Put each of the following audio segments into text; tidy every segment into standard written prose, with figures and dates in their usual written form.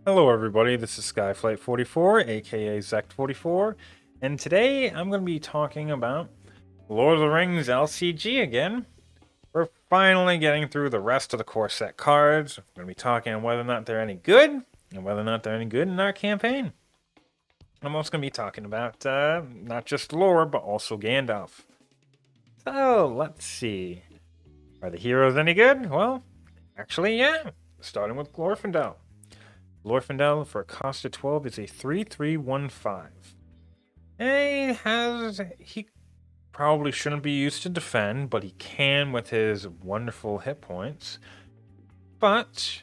Hello everybody, this is Skyflight44, aka Zect44, and today I'm going to be talking about Lord of the Rings LCG again. We're finally getting through the rest of the core set cards. We're going to be talking on whether or not they're any good, and whether or not they're any good in our campaign. I'm also going to be talking about not just lore, but also Gandalf. So, let's see. Are the heroes any good? Well, actually, yeah. Starting with Glorfindel. Glorfindel for a cost of 12 is a 3-3-1-5. He probably shouldn't be used to defend, but he can with his wonderful hit points. But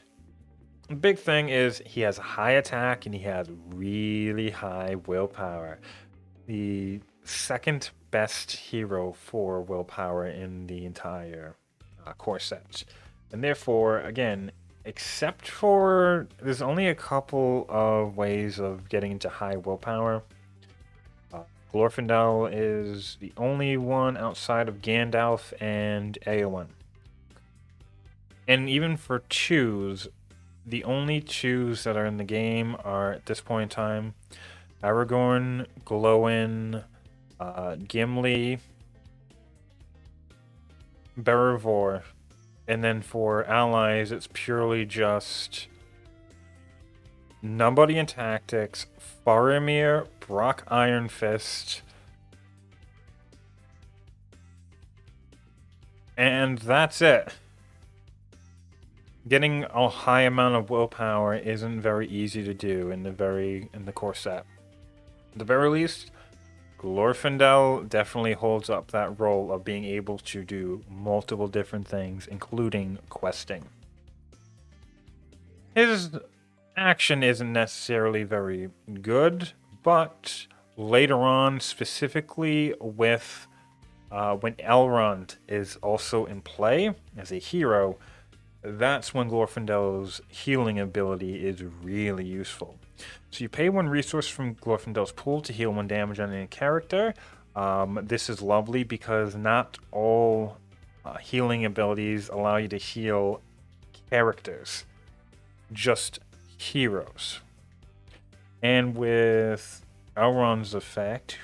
the big thing is he has high attack and he has really high willpower. The second best hero for willpower in the entire core set. And therefore, again, except for there's only a couple of ways of getting into high willpower. Glorfindel is the only one outside of Gandalf and Eowyn. And even for twos, the only twos that are in the game are at this point in time Aragorn, Glowin, Gimli, Berovor. And then for allies, it's purely just Nobody in Tactics, Faramir, Brock Ironfist, and that's it. Getting a high amount of willpower isn't very easy to do in the core set. At the very least, Glorfindel definitely holds up that role of being able to do multiple different things, including questing. His action isn't necessarily very good, but later on, specifically with when Elrond is also in play as a hero, that's when Glorfindel's healing ability is really useful. So you pay one resource from Glorfindel's pool to heal one damage on any character. This is lovely because not all healing abilities allow you to heal characters, just heroes. And with Elrond's effect,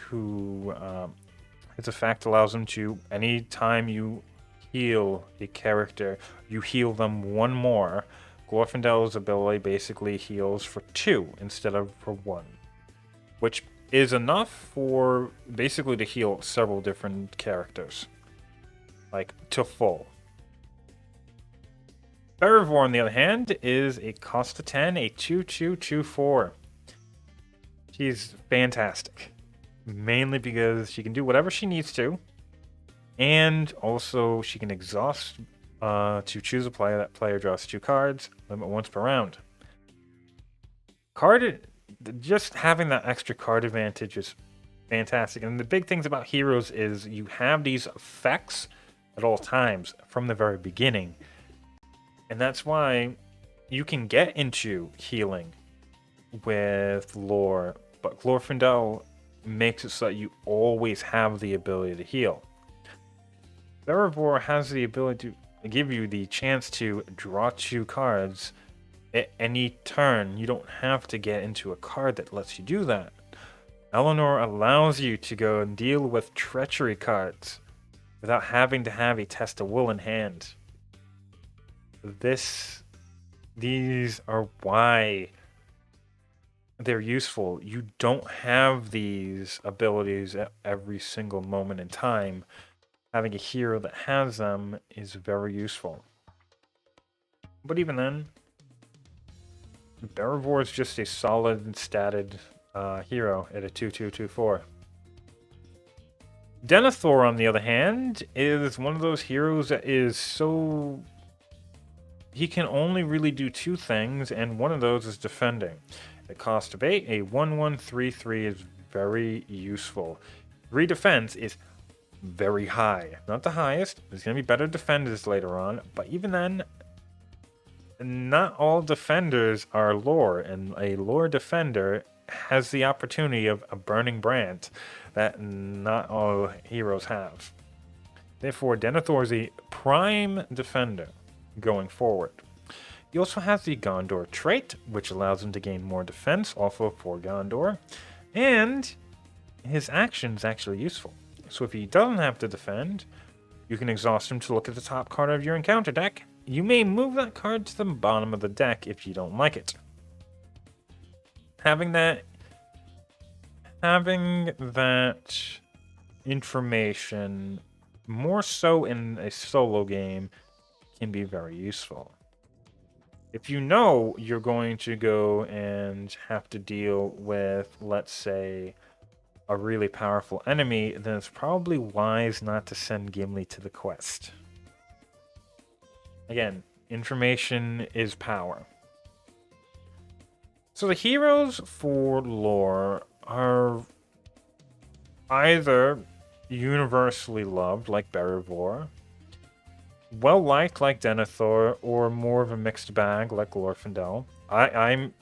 his effect allows him to, anytime you heal a character, you heal them one more. Glorfindel's ability basically heals for 2 instead of for 1, which is enough for basically to heal several different characters, like to full. Berovor, on the other hand, is a cost of 10, a 2-2-2-4. She's fantastic, mainly because she can do whatever she needs to, and also she can exhaust to choose a player. That player draws 2 cards, limit once per round. Just having that extra card advantage is fantastic. And the big things about heroes is you have these effects at all times from the very beginning. And that's why you can get into healing with lore, but Glorfindel makes it so that you always have the ability to heal. Berovor has the ability to give you the chance to draw 2 cards at any turn. You don't have to get into a card that lets you do that. Eleanor allows you to go and deal with treachery cards without having to have a test of will in hand. These are why they're useful. You don't have these abilities at every single moment in time. Having a hero that has them is very useful. But even then, Berovor is just a solid and statted hero at a 2-2-2-4. Denethor, on the other hand, is one of those heroes that is so... He can only really do 2 things, and one of those is defending. At cost of 8, a 1-1-3-3 is very useful. 3 defense is very high. Not the highest. There's going to be better defenders later on, but even then, not all defenders are lore, and a lore defender has the opportunity of a burning brand that not all heroes have. Therefore, Denethor is a prime defender going forward. He also has the Gondor trait, which allows him to gain more defense, also for Gondor. And his action is actually useful. So if he doesn't have to defend, you can exhaust him to look at the top card of your encounter deck. You may move that card to the bottom of the deck if you don't like it. Having that information, more so in a solo game, can be very useful. If you know you're going to go and have to deal with, let's say, a really powerful enemy, then it's probably wise not to send Gimli to the quest. Again, information is power. So the heroes for lore are either universally loved, like Berivor, well-liked, like Denethor, or more of a mixed bag, like Glorfindel. I'm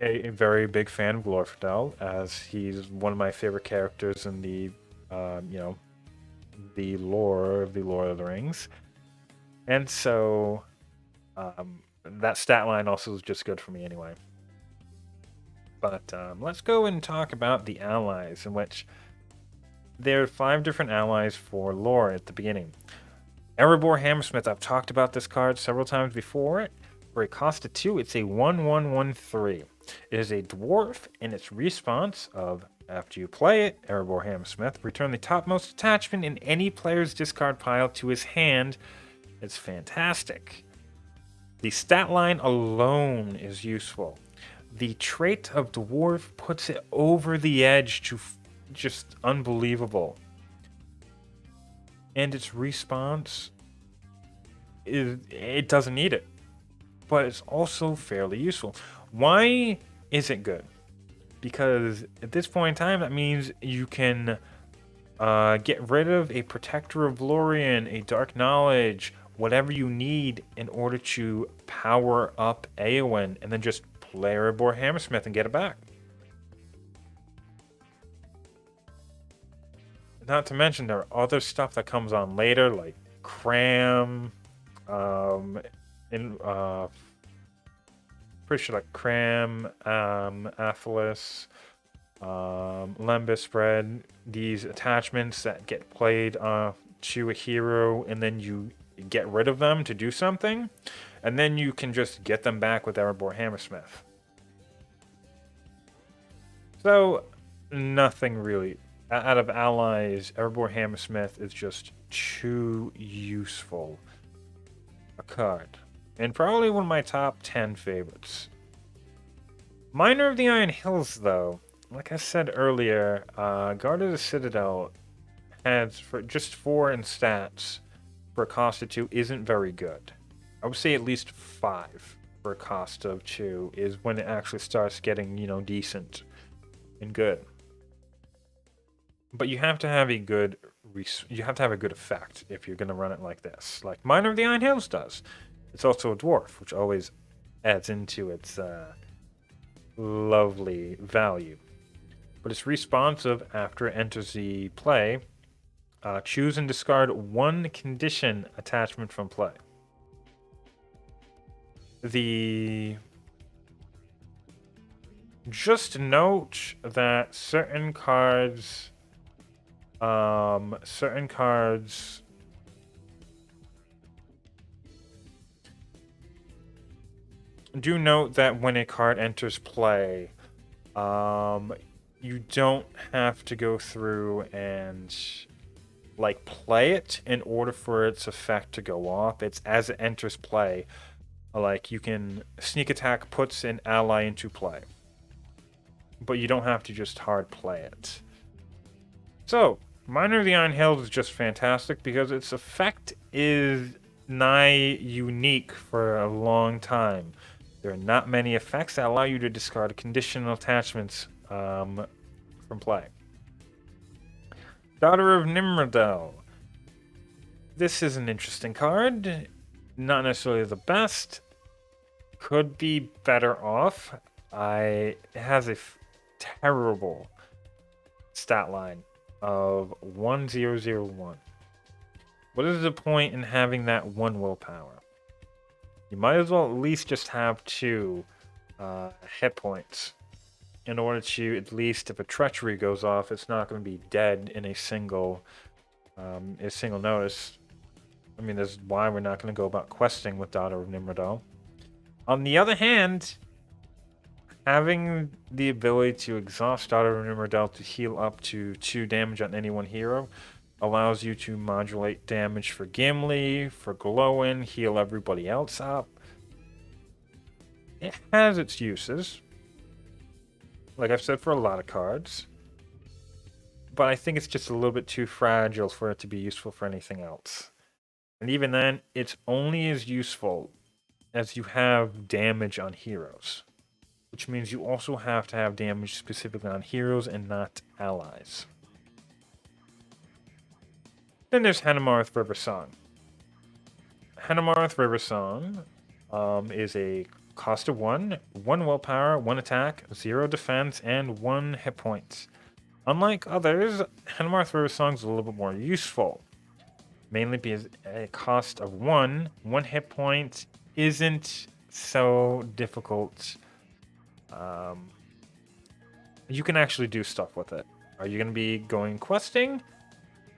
a very big fan of Glorfindel, as he's one of my favorite characters in the, the lore of the Lord of the Rings. And so that stat line also is just good for me anyway. But let's go and talk about the allies, in which there are 5 different allies for lore at the beginning. Erebor Hammersmith, I've talked about this card several times before. For a cost of 2, it's a 1/1/1/3. It is a dwarf, and its response of, after you play it, Erebor Hammersmith, return the topmost attachment in any player's discard pile to his hand. It's fantastic. The stat line alone is useful. The trait of dwarf puts it over the edge to just unbelievable. And its response it doesn't need it, but it's also fairly useful. Why is it good? Because at this point in time, that means you can get rid of a Protector of Lorien, a Dark Knowledge, whatever you need in order to power up Eowyn, and then just play Erebor Hammersmith and get it back. Not to mention there are other stuff that comes on later, like Cram, pretty sure like Cram, Athelis, Lembas Spread, these attachments that get played to a hero, and then you get rid of them to do something, and then you can just get them back with Erebor Hammersmith. So, nothing really. Out of allies, Erebor Hammersmith is just too useful a card. And probably one of my top 10 favorites. Miner of the Iron Hills, though, like I said earlier, Guard of the Citadel has for just 4 in stats for a cost of 2 isn't very good. I would say at least 5 for a cost of 2 is when it actually starts getting, decent and good. But you have to have a good effect if you're going to run it like this, like Miner of the Iron Hills does. It's also a dwarf, which always adds into its lovely value. But it's responsive after it enters the play. Choose and discard 1 condition attachment from play. Just note that certain cards do note that when a card enters play, you don't have to go through and play it in order for its effect to go off. It's as it enters play, you can sneak attack puts an ally into play, but you don't have to just hard play it. So, Miner of the Iron Hills is just fantastic because its effect is nigh unique for a long time. There are not many effects that allow you to discard conditional attachments from play. Daughter of Nimrodel. This is an interesting card. Not necessarily the best. Could be better off. It has a terrible stat line of 1001. What is the point in having that 1 willpower? You might as well at least just have 2 hit points in order to, at least if a treachery goes off, it's not going to be dead in a single notice. I mean, that's why we're not going to go about questing with Daughter of Nimrodal. On the other hand, having the ability to exhaust Daughter of Nimrodal to heal up to 2 damage on any one hero allows you to modulate damage for Gimli, for Glowin, heal everybody else up. It has its uses, like I've said, for a lot of cards, but I think it's just a little bit too fragile for it to be useful for anything else. And even then, it's only as useful as you have damage on heroes, which means you also have to have damage specifically on heroes and not allies. Then there's Hanumarth River Song. Hanumarth River Song is a cost of 1, 1 willpower, 1 attack, 0 defense, and 1 hit points. Unlike others, Hanumarth River Song is a little bit more useful, mainly because a cost of 1 hit point isn't so difficult. You can actually do stuff with it. Are you going to be going questing?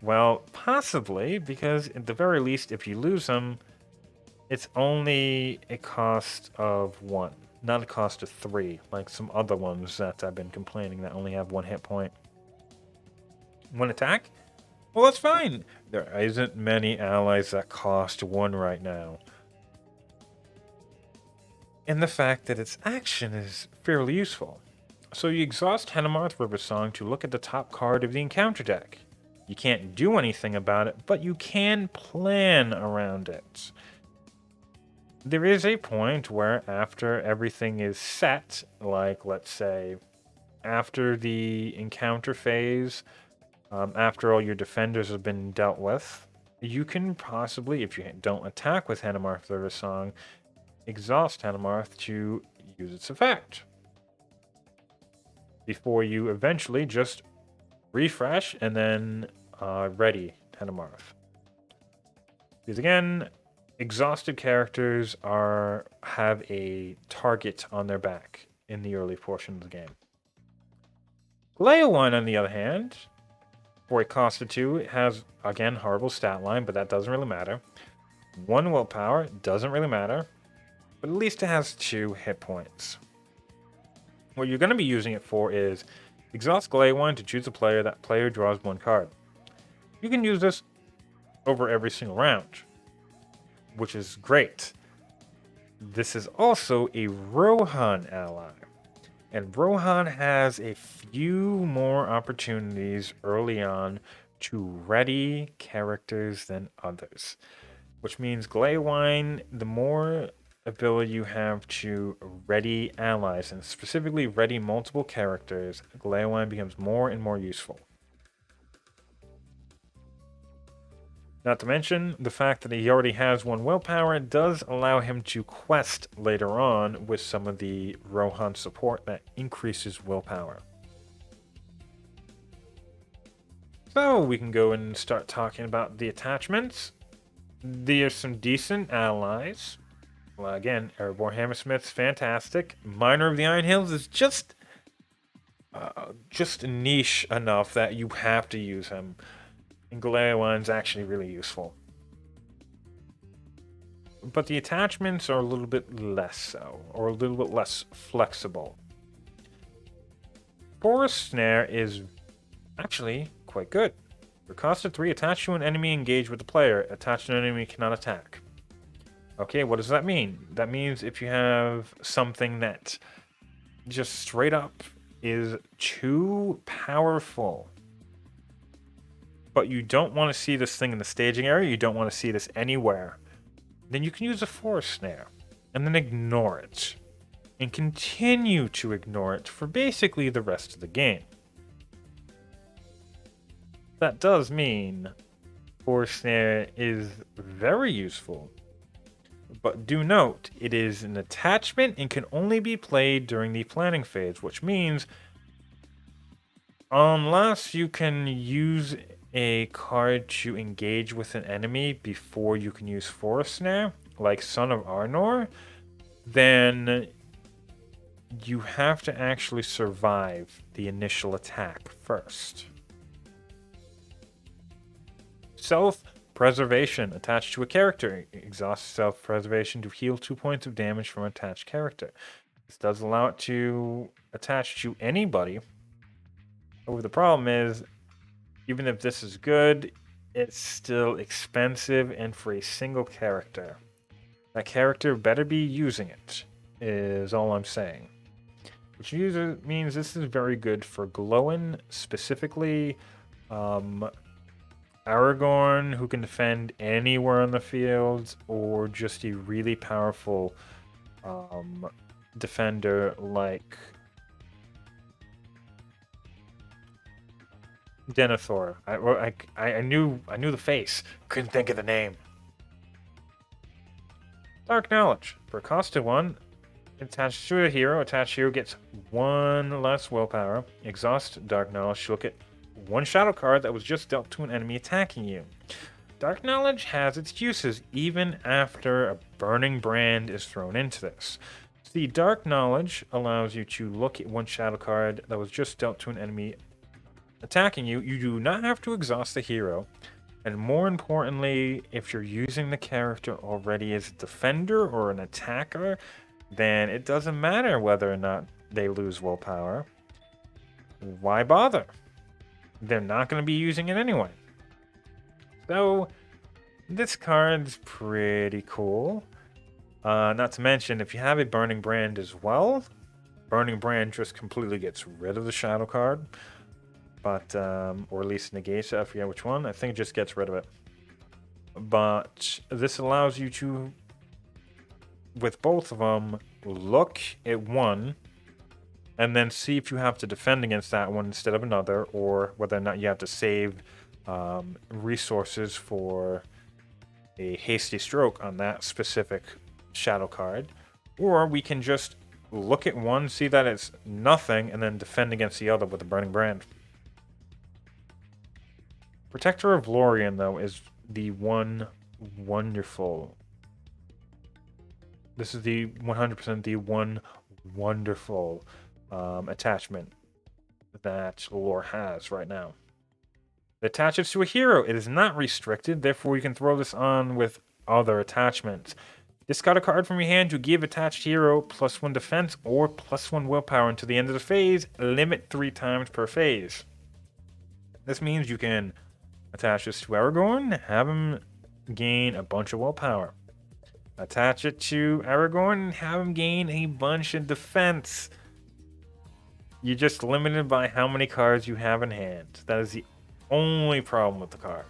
Well, possibly, because at the very least, if you lose them, it's only a cost of 1, not a cost of 3, like some other ones that I've been complaining that only have 1 hit point. 1 attack? Well, that's fine. There isn't many allies that cost 1 right now. And the fact that its action is fairly useful. So you exhaust Hanumarth River Song to look at the top card of the encounter deck. You can't do anything about it, but you can plan around it. There is a point where after everything is set, like let's say after the encounter phase, after all your defenders have been dealt with, you can possibly, if you don't attack with Hanumarth River Song, exhaust Hanumarth to use its effect. Before you eventually just refresh and then ready Hanumarth. Because again, exhausted characters have a target on their back in the early portion of the game. Leowine, on the other hand, for a cost of 2, it has, again, horrible stat line, but that doesn't really matter. 1 willpower, doesn't really matter, but at least it has 2 hit points. What you're going to be using it for is exhaust Leowine to choose a player. That player draws 1 card. You can use this over every single round, which is great. This is also a Rohan ally, and Rohan has a few more opportunities early on to ready characters than others, which means Glaewine, the more ability you have to ready allies, and specifically ready multiple characters, Glaewine becomes more and more useful. Not to mention, the fact that he already has 1 willpower does allow him to quest later on with some of the Rohan support that increases willpower. So we can go and start talking about the attachments. There's some decent allies. Well, again, Erebor Hammersmith's fantastic. Miner of the Iron Hills is just niche enough that you have to use him. And Glaeowine's actually really useful. But the attachments are a little bit less so, or a little bit less flexible. Forest Snare is actually quite good. For cost of 3, attach to an enemy engaged with the player. Attached to an enemy cannot attack. Okay, what does that mean? That means if you have something that just straight up is too powerful, but you don't want to see this thing in the staging area, you don't want to see this anywhere, then you can use a Forest Snare and then ignore it. And continue to ignore it for basically the rest of the game. That does mean Forest Snare is very useful. But do note, it is an attachment and can only be played during the planning phase, which means unless you can use a card to engage with an enemy before you can use Forest Snare, like Son of Arnor, then you have to actually survive the initial attack first. Self-preservation attached to a character. Exhaust self-preservation to heal 2 points of damage from an attached character. This does allow it to attach to anybody. However, the problem is, even if this is good, it's still expensive, and for a single character. That character better be using it, is all I'm saying. Which means this is very good for Glowin, specifically Aragorn, who can defend anywhere on the field, or just a really powerful defender like Denethor. I knew the face. Couldn't think of the name. Dark Knowledge. For a cost of 1, attached to a hero. Attached hero gets 1 less willpower. Exhaust Dark Knowledge to look at 1 shadow card that was just dealt to an enemy attacking you. Dark Knowledge has its uses even after a Burning Brand is thrown into this. The Dark Knowledge allows you to look at 1 shadow card that was just dealt to an enemy attacking you. You do not have to exhaust the hero. And more importantly, if you're using the character already as a defender or an attacker, then it doesn't matter whether or not they lose willpower. Why bother? They're not going to be using it anyway. So, this card's pretty cool. Not to mention, if you have a Burning Brand as well, Burning Brand just completely gets rid of the shadow card. But, or at least negates it, I forget which one. I think it just gets rid of it. But this allows you to, with both of them, look at one and then see if you have to defend against that one instead of another, or whether or not you have to save resources for a hasty stroke on that specific shadow card. Or we can just look at one, see that it's nothing, and then defend against the other with a Burning Brand. Protector of Lorien, though, is the one wonderful... This is the 100% the one wonderful attachment that lore has right now. It attaches to a hero. It is not restricted, therefore you can throw this on with other attachments. Discard a card from your hand to give attached hero +1 defense or +1 willpower until the end of the phase. Limit 3 times per phase. This means you can attach this to Aragorn, have him gain a bunch of willpower. Attach it to Aragorn and have him gain a bunch of defense. You're just limited by how many cards you have in hand. That is the only problem with the card.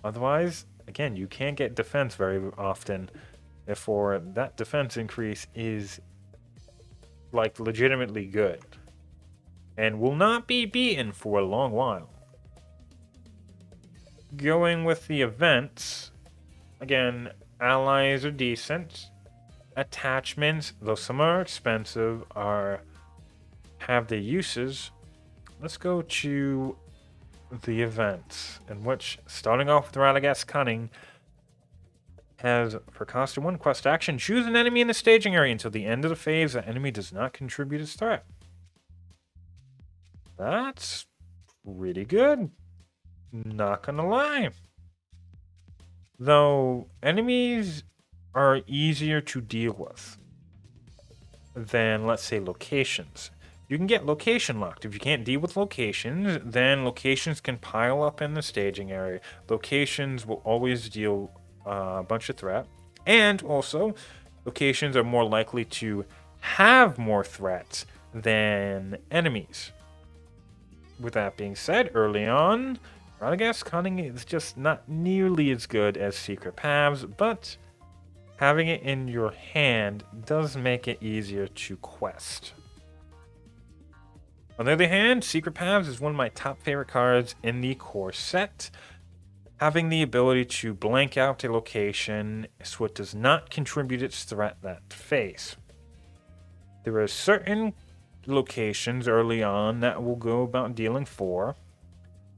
Otherwise, again, you can't get defense very often. Therefore, that defense increase is like legitimately good and will not be beaten for a long while. Going with the events, again, allies are decent. Attachments, though some are expensive, have their uses. Let's go to the events, in which, starting off with Radagast Cunning, has, for cost of 1 quest action, choose an enemy in the staging area until the end of the phase. That enemy does not contribute its threat. That's pretty good. Not gonna lie. Though enemies are easier to deal with than, let's say, locations. You can get location locked. If you can't deal with locations, then locations can pile up in the staging area. Locations will always deal a bunch of threat. And also, locations are more likely to have more threats than enemies. With that being said, early on, Radagast Cunning is just not nearly as good as Secret Paths, but having it in your hand does make it easier to quest. On the other hand, Secret Paths is one of my top favorite cards in the core set. Having the ability to blank out a location so it does not contribute its threat that phase. There are certain locations early on that will go about dealing 4,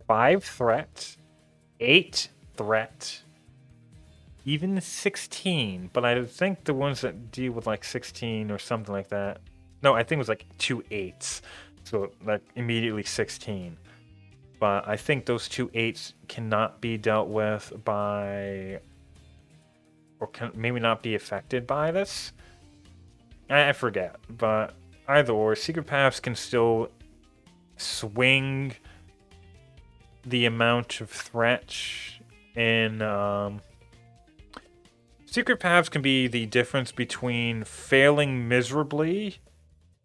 5 threat, 8 threat, even 16, but I think the ones that deal with like 16 or something like that. No, I think it was like 2 8s. So like immediately 16. But I think those 2 8s cannot be dealt with by, or can maybe not be affected by this. I forget, but either or, secret paths can still swing the amount of threat in. Secret paths can be the difference between failing miserably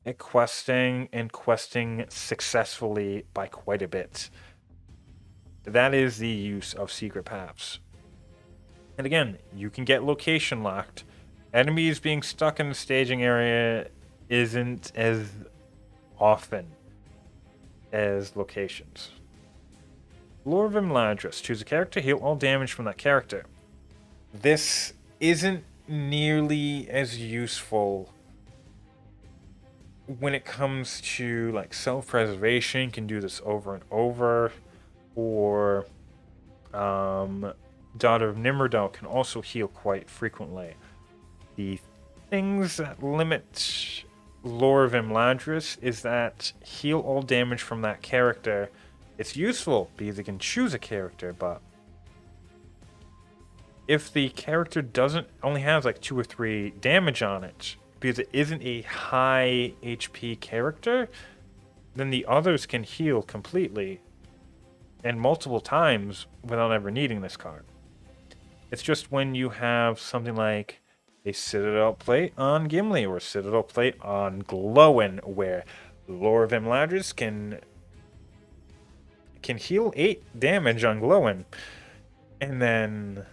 at questing and questing successfully by quite a bit. That is the use of secret paths. And again, you can get location locked. Enemies being stuck in the staging area isn't as often as locations. Lore of Imladris. Choose a character, heal all damage from that character. This isn't nearly as useful when it comes to like self-preservation. Can do this over and over, or Daughter of Nimrodel can also heal quite frequently. The things that limit Lore of Imladris is that heal all damage from that character. It's useful because it can choose a character, but if the character doesn't only has like 2 or 3 damage on it because it isn't a high HP character, then the others can heal completely and multiple times without ever needing this card. It's just when you have something like a Citadel plate on Gimli or a Citadel plate on Glowin, where Lore of Imladris can heal 8 damage on Glowin, and then,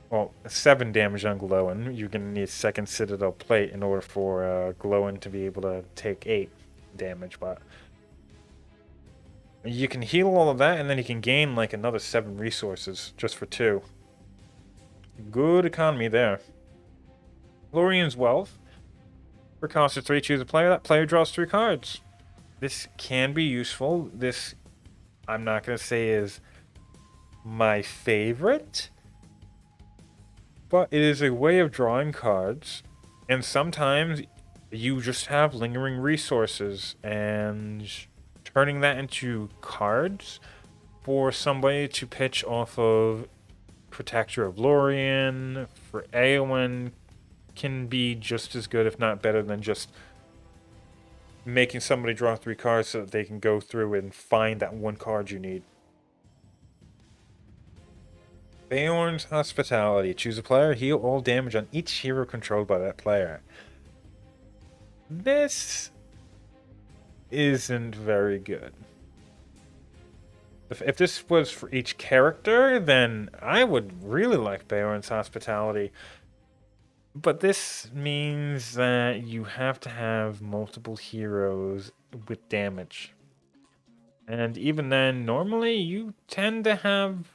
well, 7 damage on Glowin. You're going to need a second Citadel plate in order for Glowin to be able to take 8 damage, but you can heal all of that, and then you can gain like another 7 resources just for 2. Good economy there. Lorian's Wealth. For cost of 3, choose a player. That player draws 3 cards. This can be useful. This, I'm not going to say is my favorite, but it is a way of drawing cards, and sometimes you just have lingering resources, and turning that into cards for somebody to pitch off of Protector of Lorien for Eowyn can be just as good, if not better, than just making somebody draw 3 cards so that they can go through and find that one card you need. Beorn's Hospitality. Choose a player, heal all damage on each hero controlled by that player. This isn't very good. If this was for each character, then I would really like Beorn's Hospitality. But this means that you have to have multiple heroes with damage. And even then, normally you tend to have,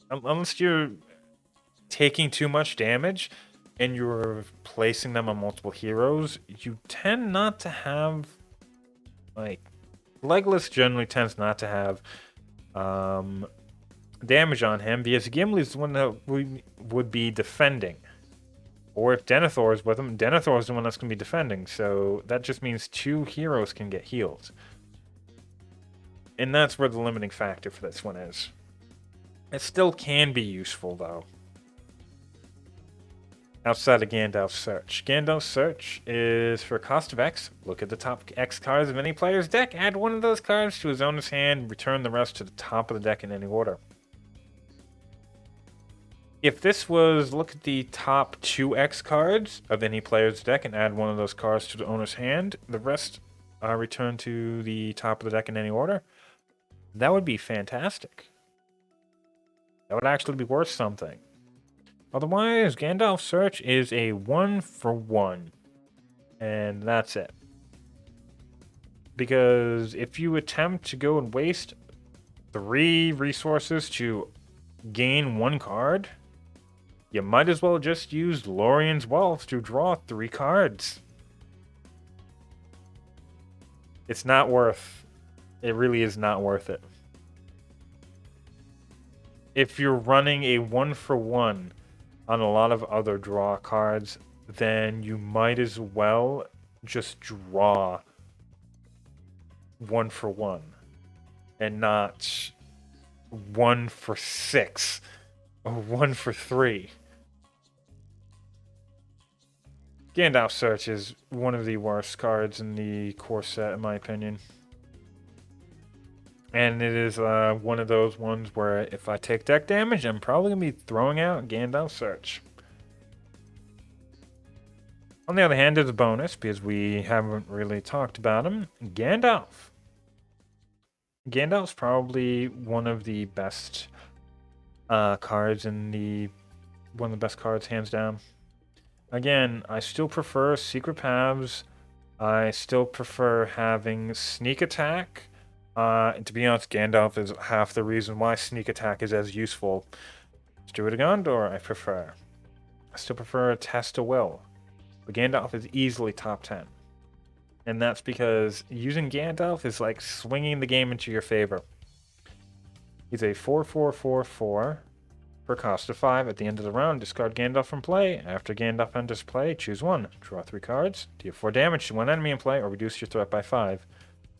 unless you're taking too much damage and you're placing them on multiple heroes, you tend not to have, like, Legolas generally tends not to have damage on him because Gimli's the one that would be defending. Or if Denethor is with him, Denethor is the one that's going to be defending. So that just means 2 heroes can get healed. And that's where the limiting factor for this one is. It still can be useful, though. Outside of Gandalf's Search. Gandalf's Search is for cost of X. Look at the top X cards of any player's deck. Add one of those cards to his owner's hand. Return the rest to the top of the deck in any order. If this was, look at the top 2 X cards of any player's deck and add one of those cards to the owner's hand, the rest are returned to the top of the deck in any order, that would be fantastic. That would actually be worth something. Otherwise, Gandalf's Search is a 1-for-1, and that's it. Because if you attempt to go and waste 3 resources to gain 1 card, you might as well just use Lorian's Wealth to draw 3 cards. It's not worth. It really is not worth it. If you're running a 1-for-1, on a lot of other draw cards, then you might as well just draw 1 for 1 and not 1 for 6 or 1 for 3. Gandalf Search is one of the worst cards in the core set, in my opinion. And it is one of those ones where if I take deck damage, I'm probably going to be throwing out Gandalf Search. On the other hand, there's a bonus because we haven't really talked about him. Gandalf. Gandalf's probably one of the best cards in the... One of the best cards, hands down. Again, I still prefer Secret Paths. I still prefer having Sneak Attack. And to be honest, Gandalf is half the reason why Sneak Attack is as useful. Steward of Gondor, I prefer. I still prefer Test of Will. But Gandalf is easily top 10. And that's because using Gandalf is like swinging the game into your favor. He's a 4/4/4/4 for cost of 5. At the end of the round, discard Gandalf from play. After Gandalf enters play, choose 1. Draw 3 cards. Deal 4 damage to 1 enemy in play or reduce your threat by 5.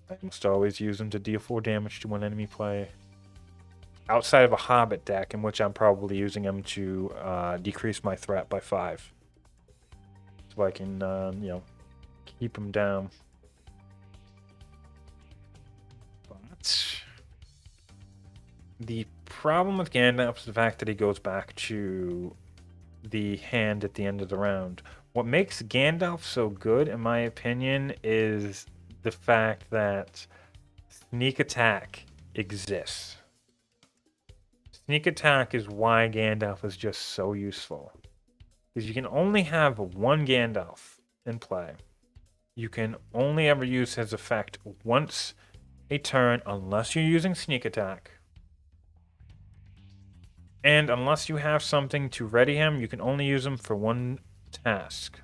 I must always use him to deal 4 damage to 1 enemy play. Outside of a Hobbit deck, in which I'm probably using him to decrease my threat by 5. So I can, keep him down. But the problem with Gandalf is the fact that he goes back to the hand at the end of the round. What makes Gandalf so good, in my opinion, is the fact that Sneak Attack exists. Sneak Attack is why Gandalf is just so useful. Because you can only have 1 Gandalf in play. You can only ever use his effect once a turn unless you're using Sneak Attack. And unless you have something to ready him, you can only use him for 1 task.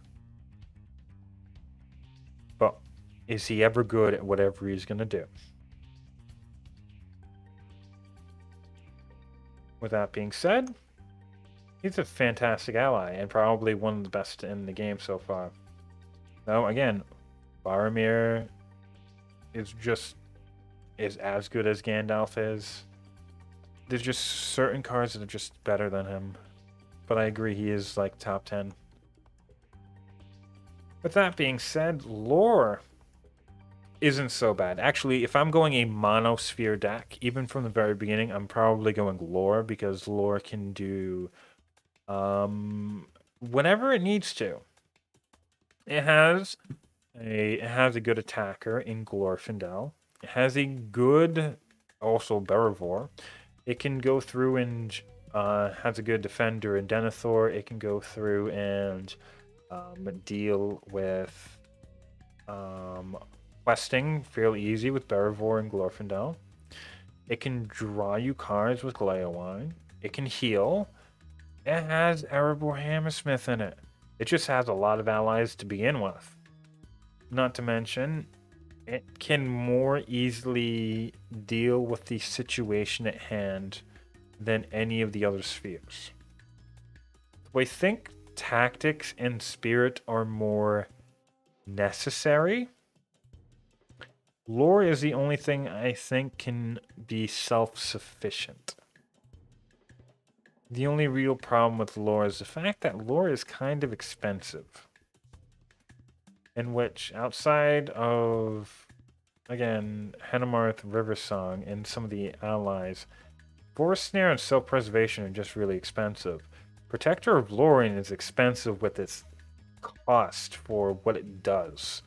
But is he ever good at whatever he's going to do? With that being said, he's a fantastic ally and probably one of the best in the game so far. Now, again, Boromir is as good as Gandalf is. There's just certain cards that are just better than him. But I agree, he is like top 10. With that being said, lore isn't so bad. Actually, if I'm going a monosphere deck, even from the very beginning, I'm probably going lore because lore can do whenever it needs to. It has a good attacker in Glorfindel. It has a good also Beravor. It can go through and has a good defender in Denethor. It can go through and deal with questing fairly easy with Beravor and Glorfindel. It can draw you cards with Gleowine. It can heal. It has Erebor Hammersmith in it. It just has a lot of allies to begin with. Not to mention, it can more easily deal with the situation at hand than any of the other spheres. I think tactics and spirit are more necessary. Lore is the only thing I think can be self-sufficient. The only real problem with lore is the fact that lore is kind of expensive. In which, outside of, again, Henemarth, Riversong, and some of the allies, Forest Snare and Self-Preservation are just really expensive. Protector of Lorien is expensive with its cost for what it does.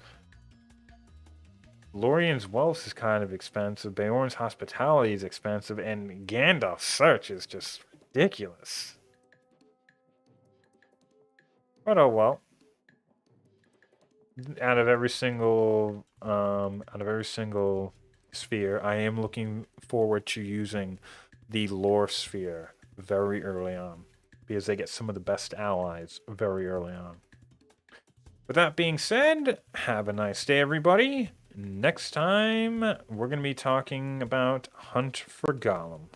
Lorien's Wealth is kind of expensive, Beorn's Hospitality is expensive, and Gandalf's Search is just ridiculous. But oh well. Out of every single sphere, I am looking forward to using the lore sphere very early on because they get some of the best allies very early on. With that being said, have a nice day, everybody. Next time, we're going to be talking about Hunt for Gollum.